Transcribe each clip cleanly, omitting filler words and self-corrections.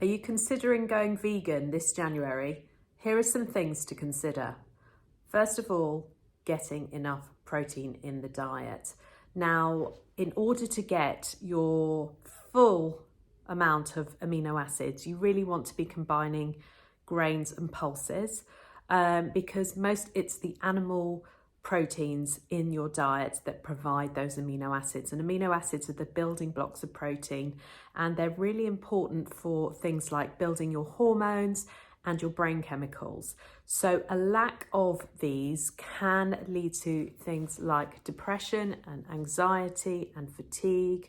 Are you considering going vegan this January? Here are some things to consider. First of all, getting enough protein in the diet. Now, in order to get your full amount of amino acids, you really want to be combining grains and pulses because it's the animal proteins in your diet that provide those amino acids, and amino acids are the building blocks of protein, and they're really important for things like building your hormones and your brain chemicals. So a lack of these can lead to things like depression and anxiety and fatigue,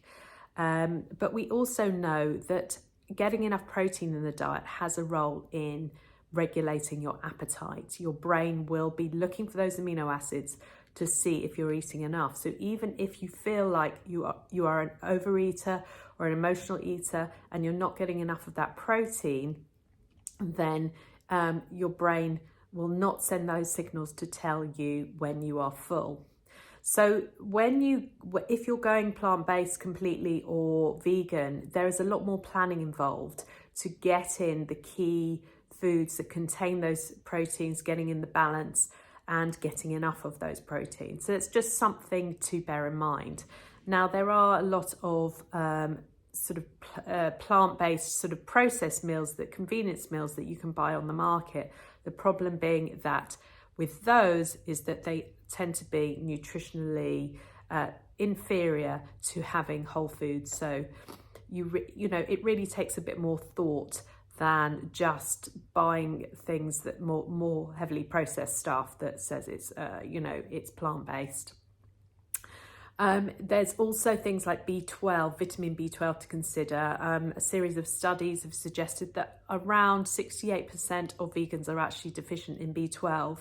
but we also know that getting enough protein in the diet has a role in regulating your appetite. Your brain will be looking for those amino acids to see if you're eating enough. So even if you feel like you are an overeater or an emotional eater and you're not getting enough of that protein, then your brain will not send those signals to tell you when you are full. So if you're going plant-based completely or vegan, there is a lot more planning involved to get in the key foods that contain those proteins, getting in the balance and getting enough of those proteins. So it's just something to bear in mind. Now, there are a lot of plant-based sort of processed meals, convenience meals that you can buy on the market. The problem being that with those is that they tend to be nutritionally inferior to having whole foods. So it really takes a bit more thought than just buying things that more heavily processed stuff that says it's plant-based. There's also things like B12, vitamin B12 to consider. A series of studies have suggested that around 68% of vegans are actually deficient in B12.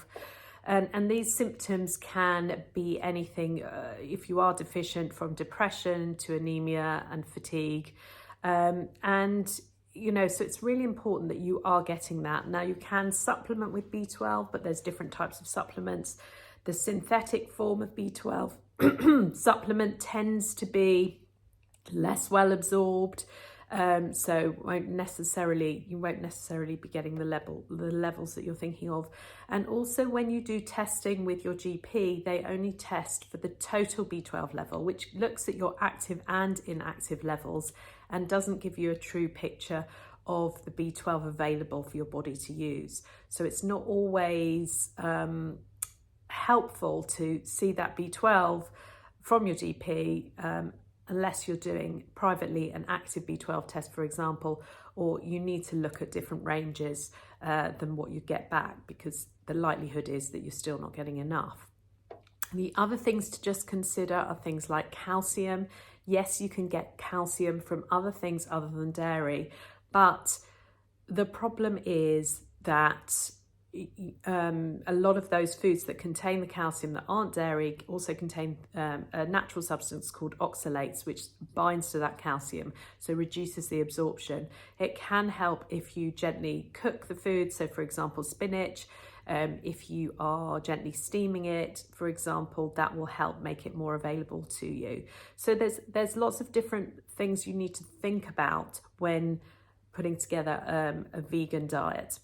And these symptoms can be anything, if you are deficient, from depression to anemia and fatigue. So it's really important that you are getting that. Now, you can supplement with B12, but there's different types of supplements. The synthetic form of B12 supplement tends to be less well absorbed, so you won't necessarily be getting the levels that you're thinking of. And also, when you do testing with your GP, they only test for the total B12 level, which looks at your active and inactive levels and doesn't give you a true picture of the B12 available for your body to use. So it's not always helpful to see that B12 from your GP unless you're doing privately an active B12 test, for example, or you need to look at different ranges than what you get back, because the likelihood is that you're still not getting enough. The other things to just consider are things like calcium. Yes, you can get calcium from other things other than dairy, but the problem is that a lot of those foods that contain the calcium that aren't dairy also contain a natural substance called oxalates, which binds to that calcium, so reduces the absorption. It can help if you gently cook the food, so for example spinach, if you are gently steaming it, for example, that will help make it more available to you. So there's lots of different things you need to think about when putting together a vegan diet.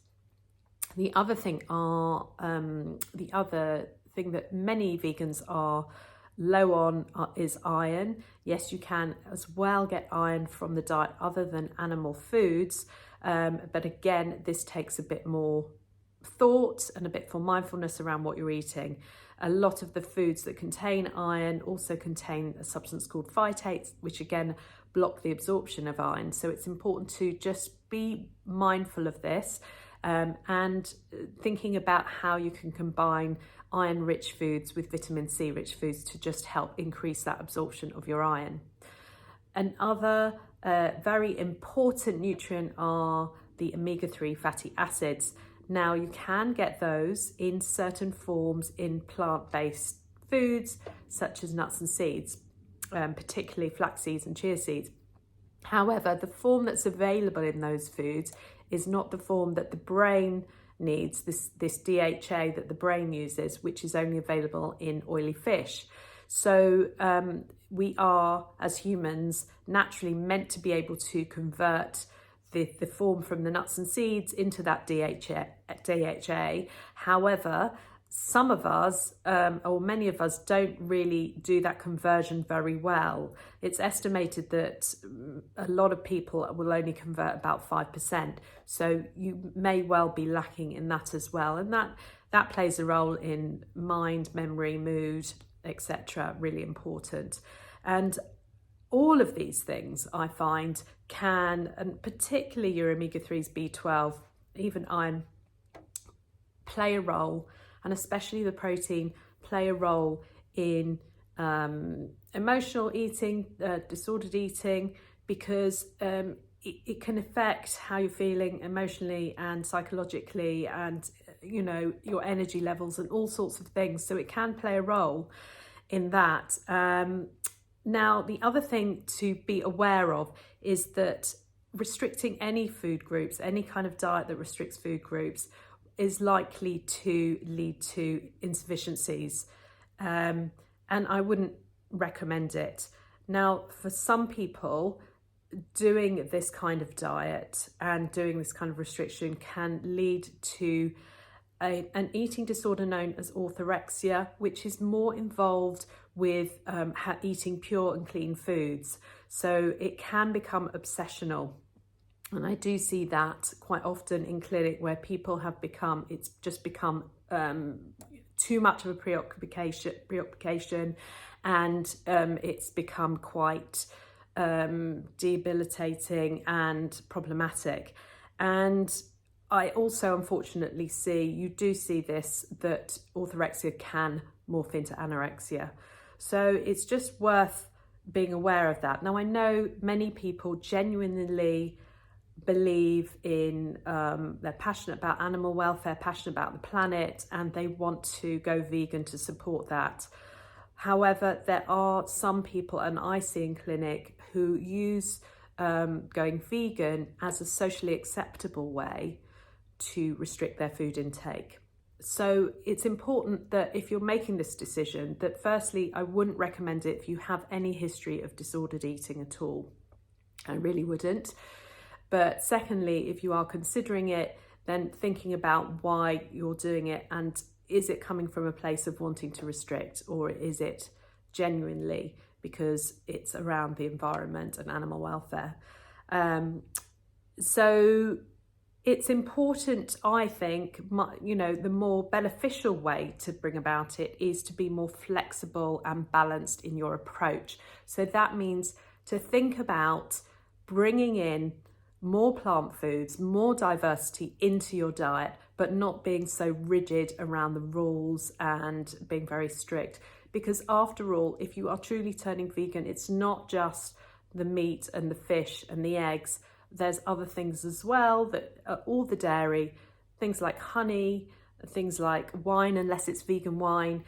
The other thing that many vegans are low on is iron. Yes, you can as well get iron from the diet other than animal foods, but again, this takes a bit more thought and a bit more mindfulness around what you're eating. A lot of the foods that contain iron also contain a substance called phytates, which again block the absorption of iron. So it's important to just be mindful of this. And thinking about how you can combine iron-rich foods with vitamin C-rich foods to just help increase that absorption of your iron. Another very important nutrient are the omega-3 fatty acids. Now, you can get those in certain forms in plant-based foods, such as nuts and seeds, particularly flax seeds and chia seeds. However, the form that's available in those foods is not the form that the brain needs, this DHA that the brain uses, which is only available in oily fish. So we are, as humans, naturally meant to be able to convert the form from the nuts and seeds into that DHA. However, some of us, or many of us, don't really do that conversion very well. It's estimated that a lot of people will only convert about 5%. So you may well be lacking in that as well. And that plays a role in mind, memory, mood, etc. Really important. And all of these things I find can, and particularly your omega-3s, B12, even iron, play a role, and especially the protein, play a role in emotional eating, disordered eating, because it can affect how you're feeling emotionally and psychologically, and your energy levels and all sorts of things. So it can play a role in that. Now, the other thing to be aware of is that restricting any food groups, any kind of diet that restricts food groups, is likely to lead to insufficiencies, and I wouldn't recommend it. Now, for some people, doing this kind of diet and doing this kind of restriction can lead to an eating disorder known as orthorexia, which is more involved with eating pure and clean foods. So it can become obsessional. And I do see that quite often in clinic, where people have become, it's just become too much of a preoccupation, and it's become quite debilitating and problematic. And I also unfortunately you do see this, that orthorexia can morph into anorexia. So it's just worth being aware of that. Now, I know many people genuinely believe in, they're passionate about animal welfare, passionate about the planet, and they want to go vegan to support that. However, there are some people, and I see in clinic, who use going vegan as a socially acceptable way to restrict their food intake. So it's important that if you're making this decision, that firstly, I wouldn't recommend it if you have any history of disordered eating at all. I really wouldn't. But secondly, if you are considering it, then thinking about why you're doing it, and is it coming from a place of wanting to restrict, or is it genuinely because it's around the environment and animal welfare? So it's important, I think, the more beneficial way to bring about it is to be more flexible and balanced in your approach. So that means to think about bringing in more plant foods, more diversity into your diet, but not being so rigid around the rules and being very strict. Because after all, if you are truly turning vegan, it's not just the meat and the fish and the eggs. There's other things as well, that all the dairy, things like honey, things like wine, unless it's vegan wine,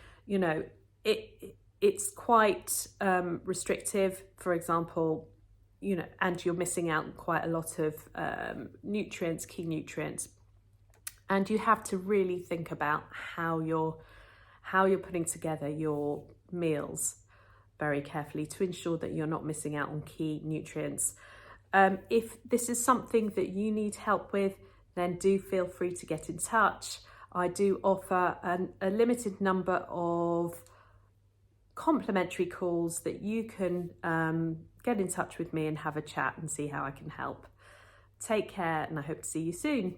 it's quite restrictive, for example, and you're missing out on quite a lot of nutrients, key nutrients. And you have to really think about how you're putting together your meals very carefully to ensure that you're not missing out on key nutrients. If this is something that you need help with, then do feel free to get in touch. I do offer a limited number of complimentary calls that you can get in touch with me and have a chat and see how I can help. Take care, and I hope to see you soon.